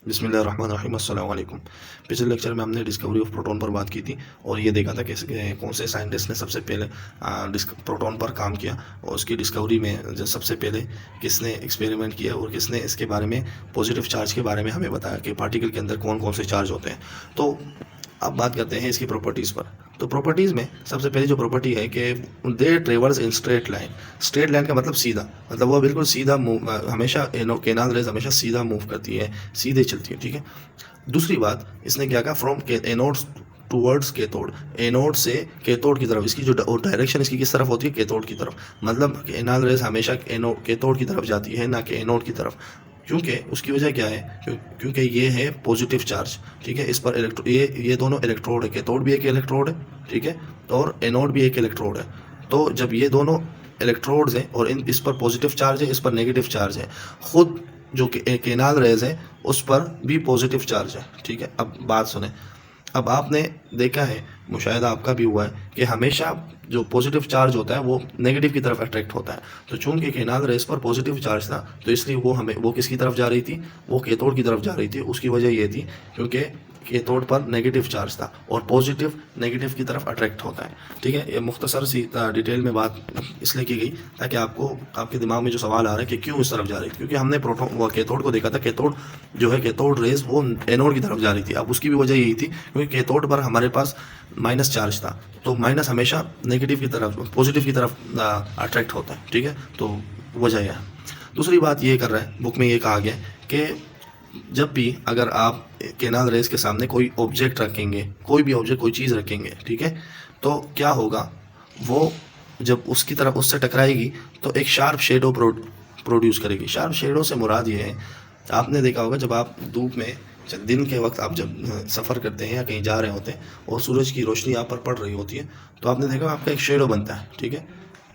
बिस्मिल्लाहिर्रहमानिर्रहीम अस्सलाम वालेकुम। पिछले लेक्चर में हमने डिस्कवरी ऑफ प्रोटॉन पर बात की थी और ये देखा था कि कौन से साइंटिस्ट ने सबसे पहले प्रोटॉन पर काम किया और उसकी डिस्कवरी में जो सबसे पहले किसने एक्सपेरिमेंट किया और किसने इसके बारे में पॉजिटिव चार्ज के बारे में हमें बताया कि पार्टिकल के अंदर कौन कौन से चार्ज होते हैं। तो अब बात करते हैं इसकी प्रॉपर्टीज़ पर। तो प्रॉपर्टीज़ में सबसे पहली जो प्रॉपर्टी है कि they travels in straight line. Straight line का मतलब सीधा, मतलब वो बिल्कुल सीधा मूव, हमेशा केनाल रेज हमेशा सीधा मूव करती है, सीधे चलती है। ठीक है। दूसरी बात इसने क्या कहा, from anode towards cathode, anode से कैथोड की तरफ। इसकी जो डायरेक्शन इसकी किस तरफ होती है, कैथोड की तरफ। मतलब केनाल रेज हमेशा कैथोड की तरफ जाती है, ना कि एनोड की तरफ। क्योंकि उसकी वजह क्या है, क्योंकि ये है पॉजिटिव चार्ज। ठीक है। इस पर ये दोनों इलेक्ट्रोड है, कैथोड भी एक इलेक्ट्रोड है, ठीक है, और एनोड भी एक इलेक्ट्रोड है। तो जब ये दोनों इलेक्ट्रोड्स हैं और इस पर पॉजिटिव चार्ज है, इस पर नेगेटिव चार्ज है, खुद जो केनाल रेज है उस पर भी पॉजिटिव चार्ज है। ठीक है। अब बात सुने। अब आपने देखा है, मुशाहिदा आपका भी हुआ है कि हमेशा जो पॉजिटिव चार्ज होता है वो नेगेटिव की तरफ अट्रैक्ट होता है। तो चूंकि केनाल रेस पर पॉजिटिव चार्ज था तो इसलिए वो किसकी तरफ जा रही थी, वो कैथोड की तरफ जा रही थी। उसकी वजह ये थी क्योंकि कैथोड पर नेगेटिव चार्ज था और पॉजिटिव नेगेटिव की तरफ अट्रैक्ट होता है। ठीक है। ये मुख्तसर सी डिटेल में बात इसलिए की गई ताकि आपको आपके दिमाग में जो सवाल आ रहा है कि क्यों इस तरफ जा रही थी, क्योंकि हमने प्रोटॉन वो कैथोड को देखा था। कैथोड जो है, कैथोड रेज वो एनोड की तरफ जा रही थी। अब उसकी भी वजह यही थी क्योंकि कैथोड पर हमारे पास माइनस चार्ज था, तो माइनस हमेशा नेगेटिव की तरफ, पॉजिटिव की तरफ अट्रैक्ट होता है। ठीक है। तो वजह यह है। दूसरी बात ये कर रहा है, बुक में ये कहा गया कि जब भी अगर आप केनाल रेस के सामने कोई ऑब्जेक्ट रखेंगे, कोई भी ऑब्जेक्ट, कोई चीज़ रखेंगे, ठीक है, तो क्या होगा, वो जब उसकी तरफ उससे टकराएगी तो एक शार्प शेडो प्रोड्यूस करेगी। शार्प शेडो से मुराद ये है, आपने देखा होगा जब आप धूप में दिन के वक्त आप जब सफ़र करते हैं या कहीं जा रहे होते हैं और सूरज की रोशनी आप पर पड़ रही होती है तो आपने देखा आपका एक शेडो बनता है। ठीक है।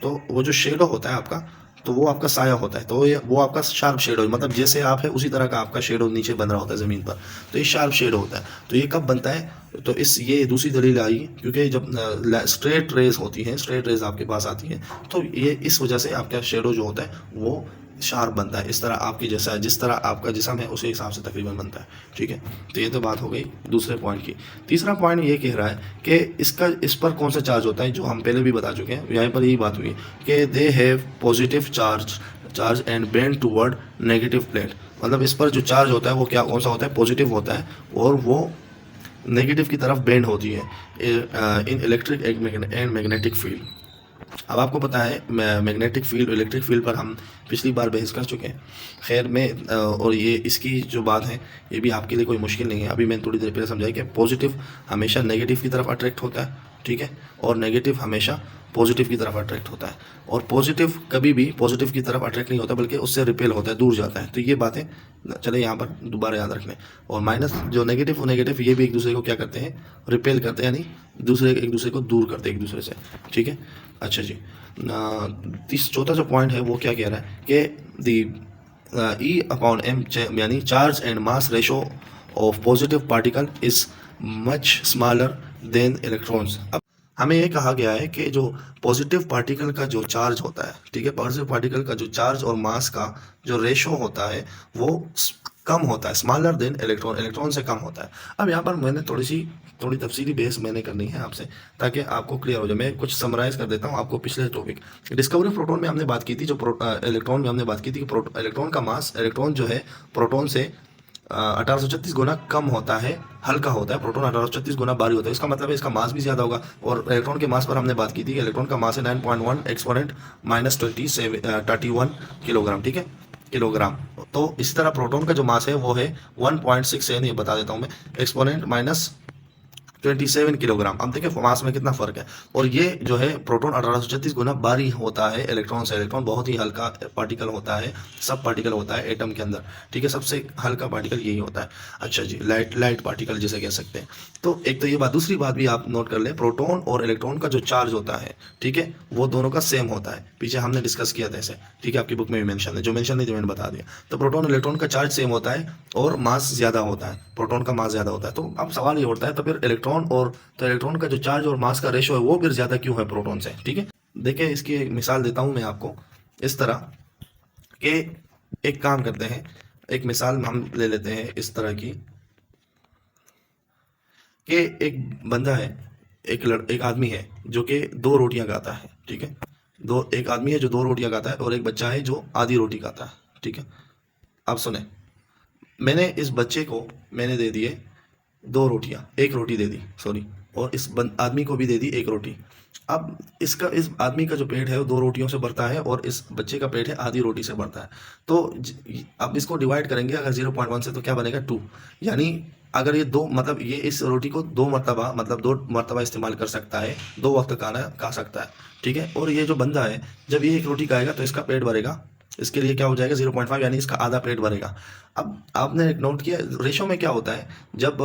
तो वो जो शेडो होता है आपका, तो वो आपका साया होता है। तो ये वो आपका शार्प शेडो, मतलब जैसे आप है उसी तरह का आपका शेडो नीचे बन रहा होता है ज़मीन पर। तो ये शार्प शेडो होता है। तो ये कब बनता है, तो ये दूसरी दलील आई क्योंकि जब स्ट्रेट रेज होती हैं, स्ट्रेट रेज आपके पास आती हैं, तो ये इस वजह से आपका शेडो जो होता है वो शार्प बनता है। इस तरह आपकी जैसा, जिस तरह आपका जिस्म है उसी हिसाब से तकरीबन बनता है। ठीक है। तो ये तो बात हो गई दूसरे पॉइंट की। तीसरा पॉइंट ये कह रहा है कि इस पर कौन सा चार्ज होता है, जो हम पहले भी बता चुके हैं। यहाँ पर यही बात हुई कि they have positive charge and bend toward negative plate. मतलब इस पर जो चार्ज होता है वो कौन सा होता है, पॉजिटिव होता है और वो नेगेटिव की तरफ बेंड होती है इन इलेक्ट्रिक एंड मैग्नेटिक फील्ड। अब आपको पता है मैग्नेटिक फील्ड, इलेक्ट्रिक फील्ड पर हम पिछली बार बहस कर चुके हैं। खैर में और ये इसकी जो बात है ये भी आपके लिए कोई मुश्किल नहीं है। अभी मैंने थोड़ी देर पहले समझाई कि पॉजिटिव हमेशा नेगेटिव की तरफ अट्रैक्ट होता है, ठीक है, और नेगेटिव हमेशा पॉजिटिव की तरफ अट्रैक्ट होता है। और पॉजिटिव कभी भी पॉजिटिव की तरफ अट्रैक्ट नहीं होता बल्कि उससे रिपेल होता है, दूर जाता है। तो ये बातें चले यहाँ पर दोबारा याद रख लें। और माइनस जो नेगेटिव और नेगेटिव ये भी एक दूसरे को क्या करते हैं, रिपेल करते हैं, यानी एक दूसरे को दूर करते हैं एक दूसरे से। ठीक है। अच्छा जी। चौथा जो पॉइंट है वो क्या कह रहा है कि दी ई अपॉन एम, यानी charge and mass ratio of positive particle is much smaller than electrons. अब हमें ये कहा गया है कि जो पॉजिटिव पार्टिकल का जो चार्ज होता है, ठीक है, पॉजिटिव पार्टिकल का जो चार्ज और मास का जो रेशो होता है वो कम होता है, स्मॉलर देन इलेक्ट्रॉन, इलेक्ट्रॉन से कम होता है। अब यहाँ पर मैंने थोड़ी तफसीली बेस मैंने करनी है आपसे ताकि आपको क्लियर हो जाए। मैं कुछ समराइज कर देता हूँ आपको। पिछले टॉपिक डिस्कवरी प्रोटॉन में हमने बात की थी, जो इलेक्ट्रॉन में हमने बात की थी कि इलेक्ट्रॉन का मास, इलेक्ट्रॉन जो है प्रोटॉन से 1836 गुना कम होता है, हल्का होता है। प्रोटॉन 1836 गुना भारी होता है। इसका मतलब है इसका मास भी ज़्यादा होगा। और इलेक्ट्रॉन के मास पर हमने बात की थी कि इलेक्ट्रॉन का मास है 9.1 एक्सपोनेंट माइनस 31 किलोग्राम। ठीक है, किलोग्राम। तो इसी तरह प्रोटॉन का जो मास है वो है 1.67, ये बता देता हूँ मैं, एक्सपोनेंट माइनस 27 किलोग्राम। अब देखिए मास में कितना फर्क है। और ये जो है प्रोटॉन 1836 गुना भारी होता है इलेक्ट्रॉन से। इलेक्ट्रॉन बहुत ही हल्का पार्टिकल होता है, सब पार्टिकल होता है एटम के अंदर। ठीक है, सबसे हल्का पार्टिकल यही होता है। अच्छा जी, लाइट पार्टिकल जिसे कह सकते हैं। तो एक तो ये बात। दूसरी बात भी आप नोट कर लें, प्रोटॉन और इलेक्ट्रॉन का जो चार्ज होता है, ठीक है, वो दोनों का सेम होता है। पीछे हमने डिस्कस किया था इसे। ठीक है, आपकी बुक में भी मेंशन है, जो मेंशन नहीं तो मैंने बता दिया। तो प्रोटॉन इलेक्ट्रॉन का चार्ज सेम होता है और मास ज़्यादा होता है, प्रोटॉन का मास ज़्यादा होता है। तो अब सवाल ये उठता है, तो फिर इलेक्ट्रॉन का जो चार्ज और मास का रेशो है वो फिर ज़्यादा क्यों है प्रोटॉन से। ठीक है, देखिए इसकी एक मिसाल देता हूँ मैं आपको इस तरह कि एक काम करते हैं। एक मिसाल हम ले लेते हैं इस तरह की कि एक बंदा है, एक आदमी है जो कि दो रोटियां खाता है, ठीक है। दो एक आदमी है जो दो रोटियां खाता है और एक बच्चा है जो आधी रोटी खाता है, ठीक है। आप सुने, मैंने इस बच्चे को मैंने दे दिए दो रोटियां, एक रोटी दे दी, सॉरी, और इस आदमी को भी दे दी एक रोटी। अब इस आदमी का जो पेट है वो दो रोटियों से भरता है और इस बच्चे का पेट है आधी रोटी से भरता है। तो अब इसको डिवाइड करेंगे अगर 0.1 से, तो क्या बनेगा 2। यानी अगर ये दो, मतलब ये इस रोटी को दो मरतबा, मतलब दो मरतबा इस्तेमाल कर सकता है, दो वक्त खाना खा सकता है, ठीक है। और ये जो बंदा है जब ये एक रोटी खाएगा तो इसका पेट भरेगा, इसके लिए क्या हो जाएगा 0.5, यानी इसका आधा पेट भरेगा। अब आपने एक नोट किया रेशो में क्या होता है, जब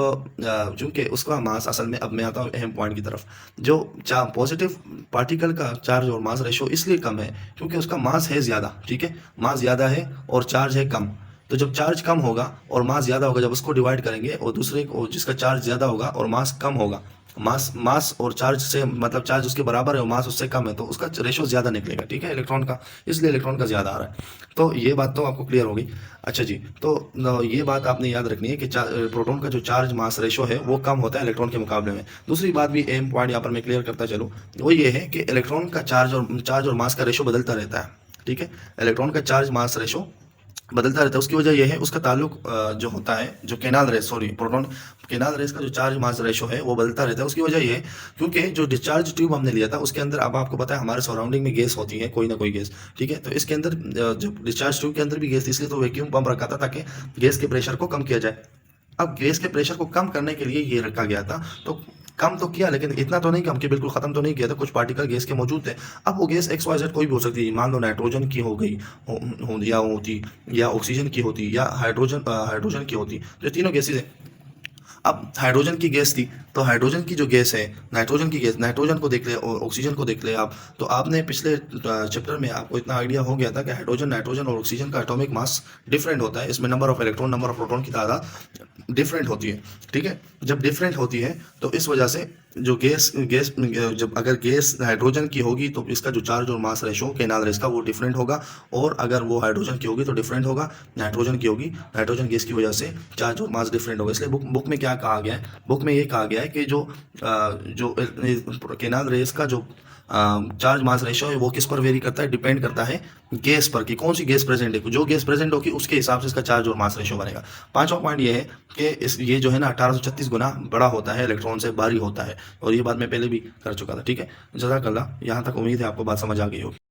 चूंकि उसका मास, असल में अब मैं आता हूँ अहम पॉइंट की तरफ, जो पॉजिटिव पार्टिकल का चार्ज और मास रेशो इसलिए कम है क्योंकि उसका मास है ज़्यादा, ठीक है, मास ज़्यादा है और चार्ज है कम। तो जब चार्ज कम होगा और मास ज़्यादा होगा, जब उसको डिवाइड करेंगे और दूसरे को जिसका चार्ज ज़्यादा होगा और मास कम होगा, मास मास और चार्ज से, मतलब चार्ज उसके बराबर है और मास उससे कम है, तो उसका रेशो ज़्यादा निकलेगा, ठीक है, इलेक्ट्रॉन का, इसलिए इलेक्ट्रॉन का ज़्यादा आ रहा है। तो ये बात तो आपको क्लियर होगी। अच्छा जी, तो ये बात आपने याद रखनी है कि प्रोटॉन का जो चार्ज मास रेशो है वो कम होता है इलेक्ट्रॉन के मुकाबले में। दूसरी बात भी एम पॉइंट यहाँ पर मैं क्लियर करता चलूँ, वो ये है कि इलेक्ट्रॉन का चार्ज और मास का रेशो बदलता रहता है, ठीक है। इलेक्ट्रॉन का चार्ज मास रेशो बदलता रहता है, उसकी वजह यह है, उसका ताल्लुक जो होता है, जो canal rays, sorry, proton canal rays का जो चार्ज मास रेशो है वो बदलता रहता है। उसकी वजह यह है क्योंकि जो डिस्चार्ज ट्यूब हमने लिया था उसके अंदर, अब आपको पता है हमारे सराउंडिंग में गैस होती है, कोई ना कोई गैस, ठीक है। तो इसके अंदर जो डिस्चार्ज ट्यूब के अंदर भी गैस थी, इसलिए तो वैक्यूम पंप रखा था ताकि गैस के प्रेशर को कम किया जाए। अब गैस के प्रेशर को कम करने के लिए ये रखा गया था, तो कम तो किया लेकिन इतना तो नहीं कम कि बिल्कुल ख़त्म तो नहीं किया था, कुछ पार्टिकल गैस के मौजूद थे। अब वो गैस एक्स वाई जेड कोई भी हो सकती है, मान लो नाइट्रोजन की हो गई, या होती, या ऑक्सीजन की होती, या हाइड्रोजन की होती, तो ये तीनों गैसेज हैं। अब हाइड्रोजन की गैस थी, तो हाइड्रोजन की जो गैस है, नाइट्रोजन की गैस, नाइट्रोजन को देख ले और ऑक्सीजन को देख ले आप, तो आपने पिछले चैप्टर में आपको इतना आइडिया हो गया था कि हाइड्रोजन, नाइट्रोजन और ऑक्सीजन का एटॉमिक मास डिफरेंट होता है, इसमें number of electron, number of proton की तादाद डिफरेंट होती है, ठीक है। जब डिफरेंट होती है तो इस वजह से जो गैस गैस जब अगर गैस हाइड्रोजन की होगी तो इसका जो चार्ज और मास रेशो केनाल रेस का वो डिफरेंट होगा, और अगर वो हाइड्रोजन की होगी तो डिफरेंट होगा, नाइट्रोजन की होगी, नाइट्रोजन गैस की वजह से चार्ज और मास डिफरेंट होगा। इसलिए बुक में क्या कहा गया है, बुक में ये कहा गया है कि जो केनाल रेस का जो चार्ज मास रेशो है वो किस पर वेरी करता है, डिपेंड करता है गैस पर, कि कौन सी गैस प्रेजेंट है, जो गैस प्रेजेंट होगी उसके हिसाब से इसका चार्ज और मास रेशो बनेगा। पांचवा पॉइंट ये है कि ये जो है ना 1836 गुना बड़ा होता है, इलेक्ट्रॉन से भारी होता है, और ये बात मैं पहले भी कर चुका था, ठीक है। जज़ाकल्लाह, यहाँ तक उम्मीद है आपको बात समझ आ गई होगी।